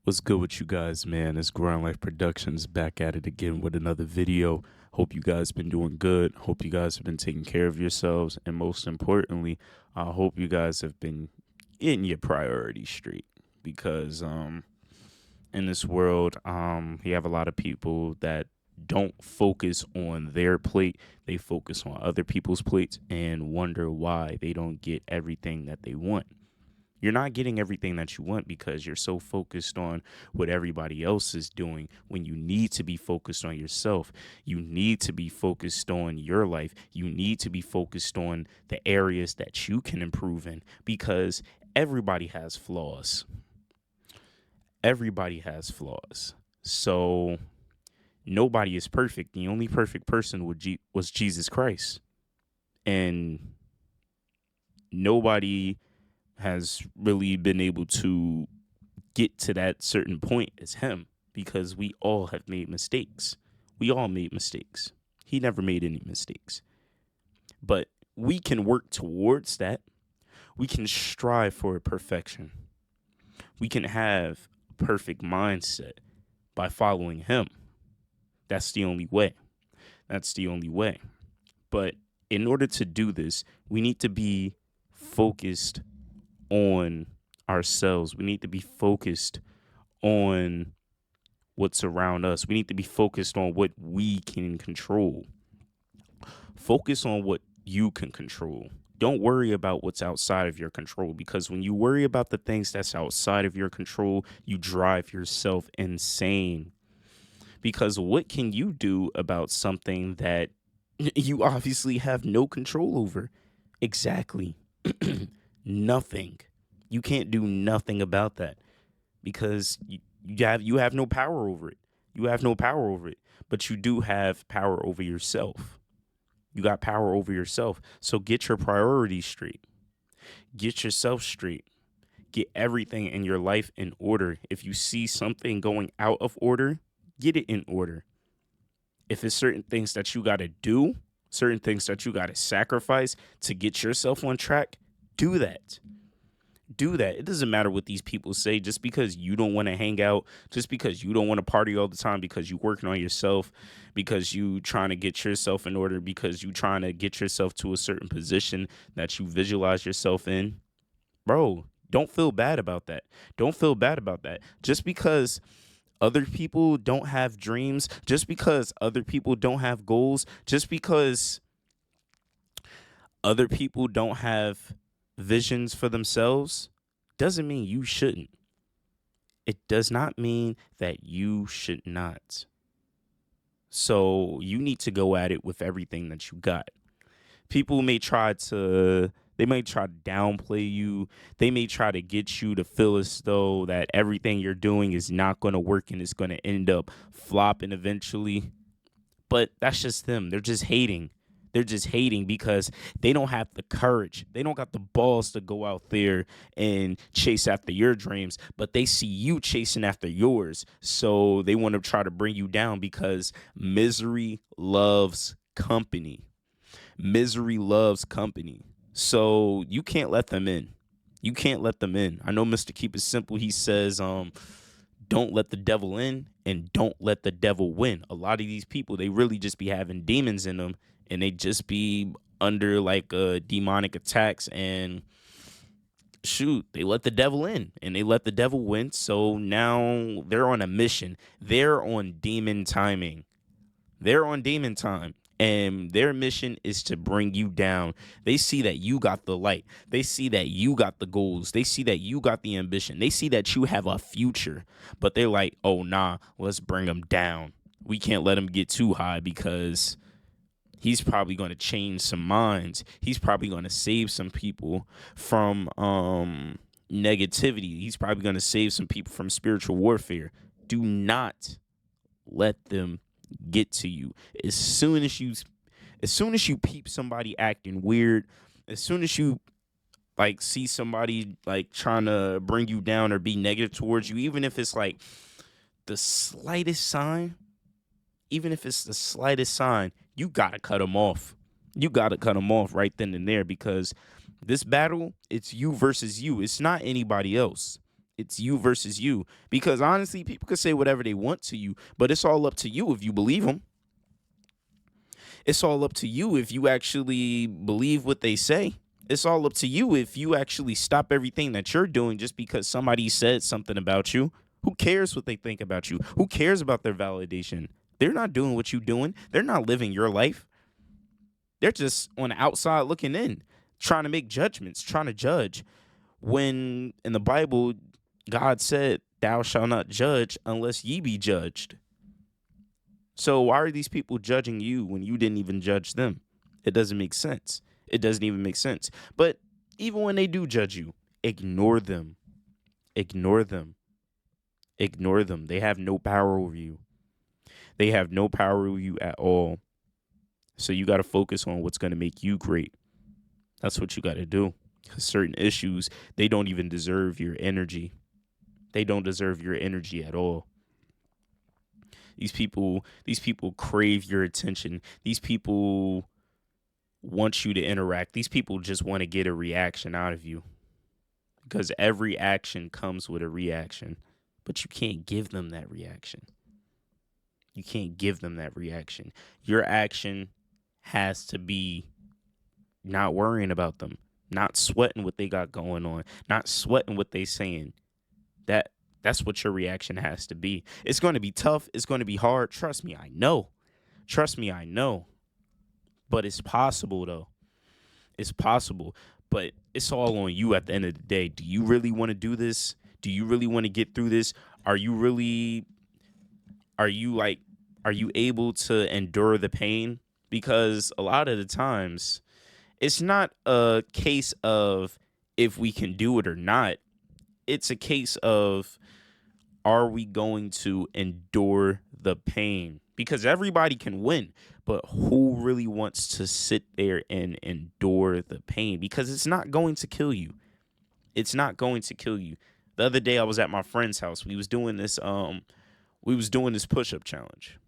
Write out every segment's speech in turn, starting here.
What's good with you guys, man? It's Grind Life Productions back at it again with another video. Hope you guys been doing good. Hope you guys have been taking care of yourselves. And most importantly, I hope you guys have been getting your priorities straight. Because in this world, you have a lot of people that don't focus on their plate. They focus on other people's plates and wonder why they don't get everything that they want. You're not getting everything that you want because you're so focused on what everybody else is doing when you need to be focused on yourself. You need to be focused on your life. You need to be focused on the areas that you can improve in because everybody has flaws. Everybody has flaws. So nobody is perfect. The only perfect person was Jesus Christ. And nobody has really been able to get to that certain point as him because we all have made mistakes. We all made mistakes. He never made any mistakes. But we can work towards that. We can strive for perfection. We can have a perfect mindset by following him. That's the only way. That's the only way. But in order to do this, we need to be focused on ourselves. We need to be focused on what's around us. We need to be focused on what we can control. Focus on what you can control. Don't worry about what's outside of your control because when you worry about the things that's outside of your control, you drive yourself insane. Because what can you do about something that you obviously have no control over? Exactly. Nothing. You can't do nothing about that because you have no power over it. You have no power over it, but you do have power over yourself. You got power over yourself. So get your priorities straight. Get yourself straight. Get everything in your life in order. If you see something going out of order, get it in order. If it's certain things that you got to do, certain things that you got to sacrifice to get yourself on track, do that. Do that. It doesn't matter what these people say. Just because you don't want to hang out, just because you don't want to party all the time, because you working on yourself, because you trying to get yourself in order, because you trying to get yourself to a certain position that you visualize yourself in, bro, don't feel bad about that. Don't feel bad about that. Just because other people don't have dreams, just because other people don't have goals, just because other people don't have visions for themselves doesn't mean you shouldn't. It does not mean that you should not. So you need to go at it with everything that you got. People may try to downplay you. They may try to get you to feel as though that everything you're doing is not going to work and it's going to end up flopping eventually. But that's just them. They're just hating. They're just hating because they don't have the courage. They don't got the balls to go out there and chase after your dreams, but they see you chasing after yours. So they want to try to bring you down because misery loves company. Misery loves company. So you can't let them in. You can't let them in. I know Mr. Keep It Simple, he says, don't let the devil in and don't let the devil win. A lot of these people, they really just be having demons in them and they just be under like demonic attacks and shoot, they let the devil in and they let the devil win. So now they're on a mission. They're on demon timing. They're on demon time. And their mission is to bring you down. They see that you got the light. They see that you got the goals. They see that you got the ambition. They see that you have a future. But they're like, oh, nah, let's bring him down. We can't let him get too high because he's probably going to change some minds. He's probably going to save some people from negativity. He's probably going to save some people from spiritual warfare. Do not let them get to you. As soon as you peep somebody acting weird, as soon as you like see somebody like trying to bring you down or be negative towards you, even if it's like the slightest sign, you gotta cut them off. You gotta cut them off right then and there because this battle, it's you versus you. It's not anybody else. It's you versus you. Because honestly, people could say whatever they want to you, but it's all up to you if you believe them. It's all up to you if you actually believe what they say. It's all up to you if you actually stop everything that you're doing just because somebody said something about you. Who cares what they think about you? Who cares about their validation? They're not doing what you're doing. They're not living your life. They're just on the outside looking in, trying to make judgments, trying to judge. When in the Bible, God said, "Thou shalt not judge unless ye be judged." So why are these people judging you when you didn't even judge them? It doesn't make sense. It doesn't even make sense. But even when they do judge you, ignore them. Ignore them. Ignore them. They have no power over you. They have no power over you at all. So you got to focus on what's going to make you great. That's what you got to do. Because certain issues, they don't even deserve your energy. They don't deserve your energy at all. These people crave your attention. These people want you to interact. These people just want to get a reaction out of you. Because every action comes with a reaction. But you can't give them that reaction. You can't give them that reaction. Your action has to be not worrying about them, not sweating what they got going on, not sweating what they saying. That's what your reaction has to be. It's going to be tough. It's going to be hard. Trust me, I know. Trust me, I know. But it's possible, though. It's possible. But it's all on you at the end of the day. Do you really want to do this? Do you really want to get through this? Are you able to endure the pain? Because a lot of the times, it's not a case of if we can do it or not. It's a case of, are we going to endure the pain? Because everybody can win, but who really wants to sit there and endure the pain? Because it's not going to kill you. It's not going to kill you. The other day I was at my friend's house. We was doing this push-up challenge.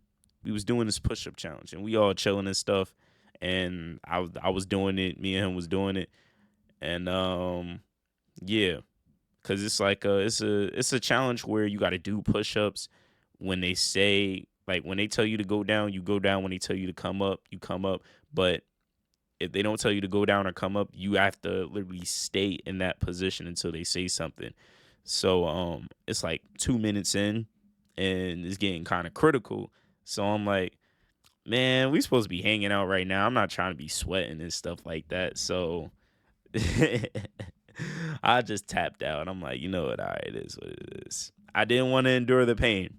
And we all chilling and stuff. And I was doing it. Me and him was doing it. And yeah. Cause it's like it's a challenge where you got to do push-ups. When they say, like, when they tell you to go down, you go down. When they tell you to come up, you come up. But if they don't tell you to go down or come up, you have to literally stay in that position until they say something. So it's like 2 minutes in, and it's getting kind of critical. So I'm like, man, we supposed to be hanging out right now. I'm not trying to be sweating and stuff like that. So I just tapped out. I'm like, you know what? All right, it is what it is. I didn't want to endure the pain.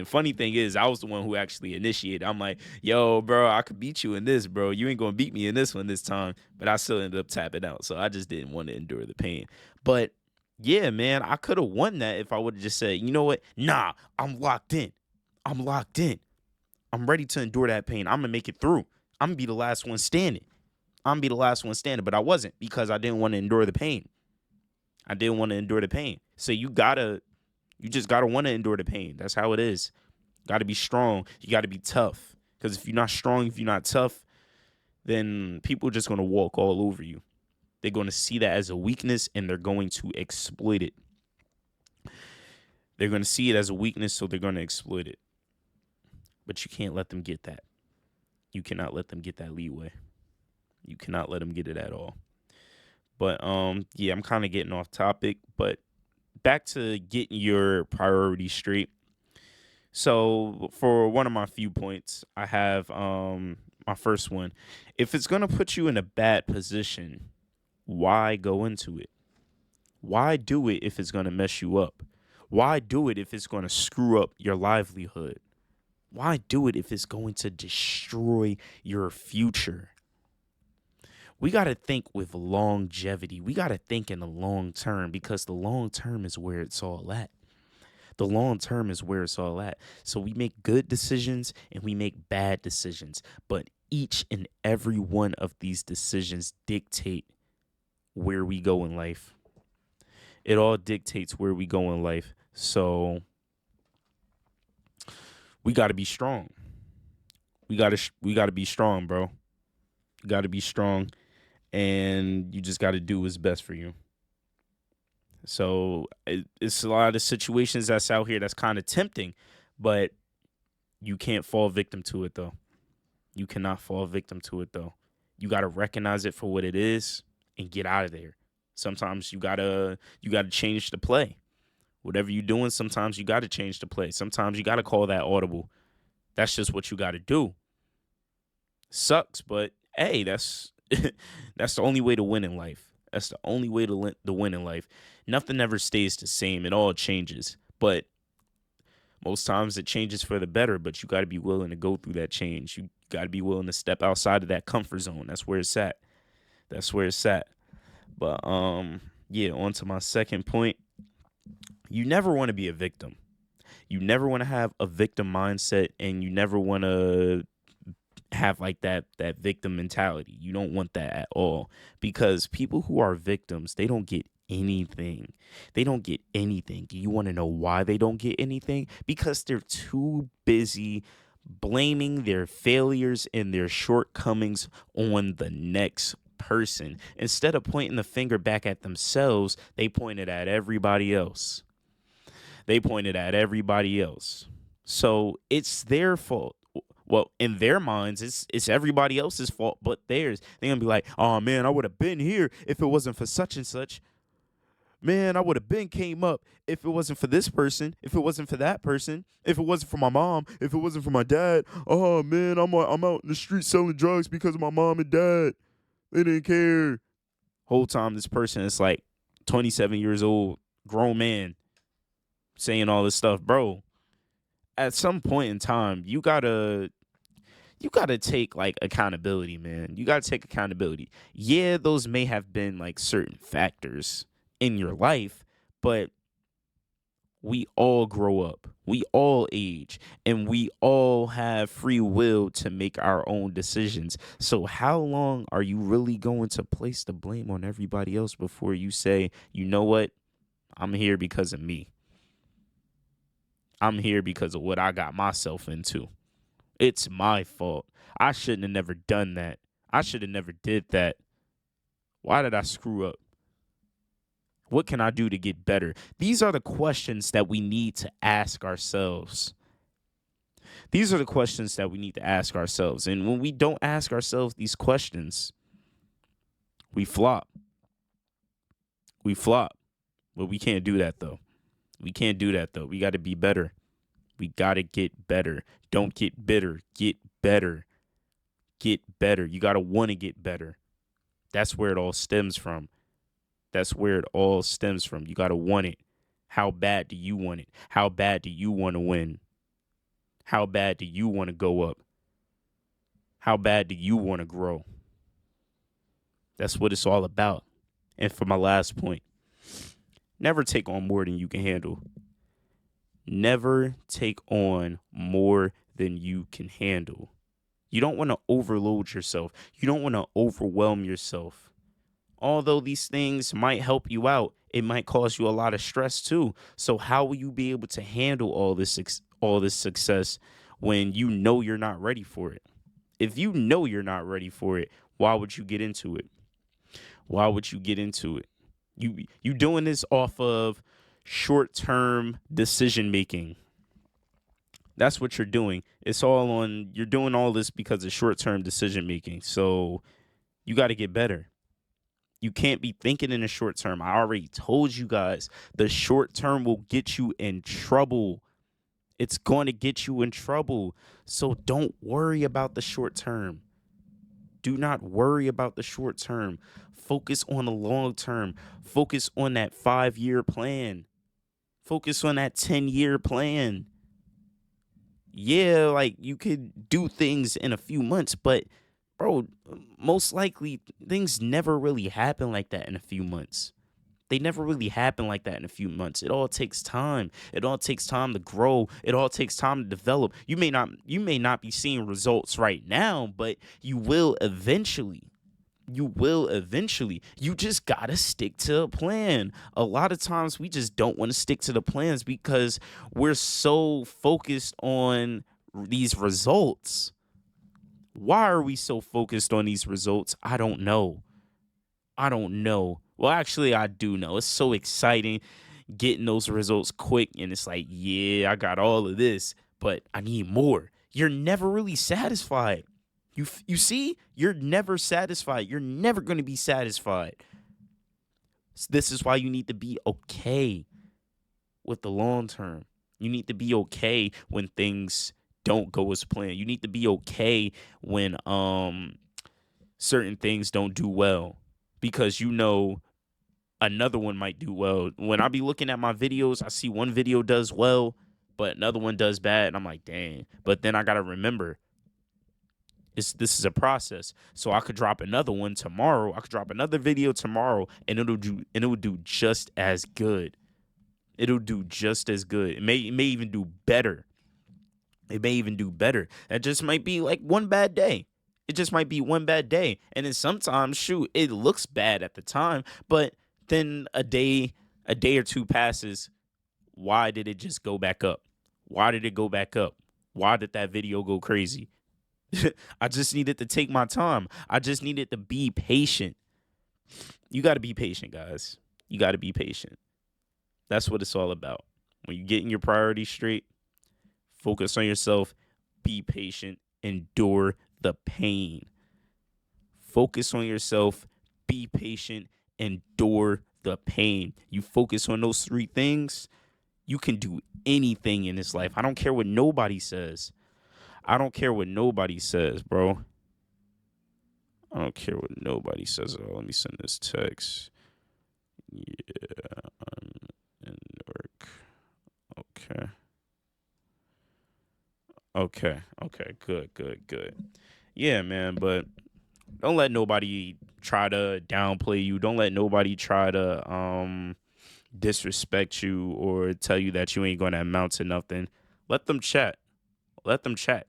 Funny thing is, I was the one who actually initiated. I'm like, yo, bro, I could beat you in this, bro. You ain't going to beat me in this one this time. But I still ended up tapping out. So I just didn't want to endure the pain. But yeah, man, I could have won that if I would have just said, you know what? Nah, I'm locked in. I'm ready to endure that pain. I'm going to make it through. I'm going to be the last one standing. But I wasn't, because I didn't want to endure the pain. So you just gotta want to endure the pain. That's how it is. Got to be strong. You got to be tough. Because if you're not strong, if you're not tough, then people are just going to walk all over you. They're going to see that as a weakness, and they're going to exploit it. They're going to see it as a weakness, so they're going to exploit it. But you can't let them get that. You cannot let them get that leeway. You cannot let them get it at all. But yeah, I'm kind of getting off topic, but back to getting your priorities straight. So for one of my few points, I have my first one. If it's going to put you in a bad position, why go into it? Why do it if it's going to mess you up? Why do it if it's going to screw up your livelihood? Why do it if it's going to destroy your future? We got to think with longevity. We got to think in the long term, because the long term is where it's all at. So we make good decisions and we make bad decisions. But each and every one of these decisions dictate where we go in life. It all dictates where we go in life. So we got to be strong. We got to be strong, bro. You got to be strong. And you just got to do what's best for you. So it's a lot of situations that's out here that's kind of tempting, but you can't fall victim to it though. You cannot fall victim to it though. You got to recognize it for what it is and get out of there. Sometimes you gotta change the play. Whatever you're doing, sometimes you got to change the play. Sometimes you got to call that audible. That's just what you got to do. Sucks, but hey, that's that's the only way to win in life. That's the only way to win in life. Nothing ever stays the same. It all changes. But most times it changes for the better, but you got to be willing to go through that change. You got to be willing to step outside of that comfort zone. That's where it's at. That's where it's at. But yeah, on to my second point. You never want to be a victim. You never want to have a victim mindset, and you never want to have like that victim mentality. You don't want that at all, because people who are victims, they don't get anything. They don't get anything. You want to know why they don't get anything? Because they're too busy blaming their failures and their shortcomings on the next person. Instead of pointing the finger back at themselves, they point it at everybody else. They pointed at everybody else. So it's their fault. Well, in their minds, it's everybody else's fault but theirs. They're gonna be like, oh man, I would have been here if it wasn't for such and such. Man, I would have been came up if it wasn't for this person, if it wasn't for that person, if it wasn't for my mom, if it wasn't for my dad. Oh man, I'm out in the street selling drugs because of my mom and dad. They didn't care. Whole time this person is like 27 years old, grown man, saying all this stuff, bro. At some point in time, you gotta take like accountability, man. You gotta take accountability. Yeah, those may have been like certain factors in your life, but we all grow up, we all age, and we all have free will to make our own decisions. So how long are you really going to place the blame on everybody else before you say, you know what, I'm here because of me? I'm here because of what I got myself into. It's my fault. I shouldn't have never done that. I should have never did that. Why did I screw up? What can I do to get better? These are the questions that we need to ask ourselves. These are the questions that we need to ask ourselves. And when we don't ask ourselves these questions, we flop. We flop. But we can't do that though. We can't do that though. We got to be better. We got to get better. Don't get bitter. Get better. Get better. You got to want to get better. That's where it all stems from. That's where it all stems from. You got to want it. How bad do you want it? How bad do you want to win? How bad do you want to go up? How bad do you want to grow? That's what it's all about. And for my last point, never take on more than you can handle. Never take on more than you can handle. You don't want to overload yourself. You don't want to overwhelm yourself. Although these things might help you out, it might cause you a lot of stress too. So how will you be able to handle all this success when you know you're not ready for it? If you know you're not ready for it, why would you get into it? Why would you get into it? You doing this off of short-term decision making. That's what you're doing. You're doing all this because of short-term decision making. So you got to get better. You can't be thinking in the short term. I already told you guys, the short term will get you in trouble. It's going to get you in trouble. So don't worry about the short term. Do not worry about the short term. Focus on the long term. Focus on that 5-year plan. Focus on that 10-year plan. Yeah, like you could do things in a few months, but bro, most likely things never really happen like that in a few months. They never really happen like that in a few months. It all takes time. It all takes time to grow. It all takes time to develop. You may not be seeing results right now, but you will eventually. You will eventually. You just got to stick to a plan. A lot of times we just don't want to stick to the plans because we're so focused on these results. Why are we so focused on these results? I don't know. I don't know. Well, actually, I do know. It's so exciting getting those results quick. And it's like, yeah, I got all of this, but I need more. You're never really satisfied. You see, you're never satisfied. You're never going to be satisfied. This is why you need to be okay with the long term. You need to be okay when things don't go as planned. You need to be okay when certain things don't do well, because you know another one might do well. When I be looking at my videos, I see one video does well, but another one does bad, and I'm like, dang. But then I gotta remember, this is a process. So I could drop another one tomorrow. I could drop another video tomorrow, and it'll do just as good. It'll do just as good. It may even do better. It may even do better. That just might be like one bad day. It just might be one bad day. And then sometimes, shoot, it looks bad at the time, but then a day or two passes. Why did it just go back up? Why did it go back up? Why did that video go crazy? I just needed to take my time. I just needed to be patient. You got to be patient, guys. You got to be patient. That's what it's all about. When you're getting your priorities straight, focus on yourself, be patient, endure the pain. Focus on yourself, be patient, endure the pain. You focus on those three things, you can do anything in this life. I don't care what nobody says. I don't care what nobody says, bro. I don't care what nobody says at all. Let me send this text. Yeah, I'm in Newark. Okay. Good. Yeah, man, but don't let nobody try to downplay you. Don't let nobody try to disrespect you or tell you that you ain't gonna amount to nothing. Let them chat.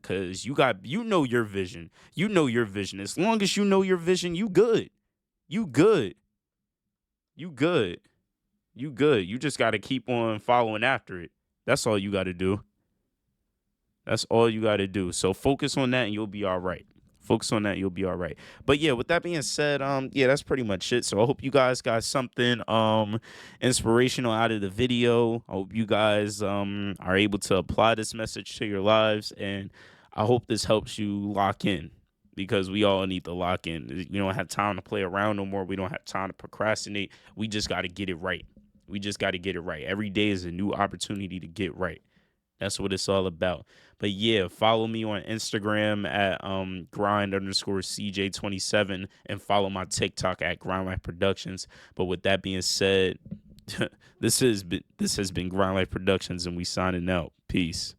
Cause you know your vision. You know your vision. As long as you know your vision, you good. You good. You good. You good. You just gotta keep on following after it. That's all you gotta do. That's all you gotta do. So focus on that and you'll be all right. But yeah, with that being said, yeah, that's pretty much it. So I hope you guys got something inspirational out of the video. I hope you guys are able to apply this message to your lives, and I hope this helps you lock in, because we all need to lock in. We don't have time to play around no more. We don't have time to procrastinate. We just got to get it right. Every day is a new opportunity to get right. That's what it's all about. But yeah, follow me on Instagram at grind_CJ27, and follow my TikTok at Grind Life Productions. But with that being said, this has been Grind Life Productions, and we signing out. Peace.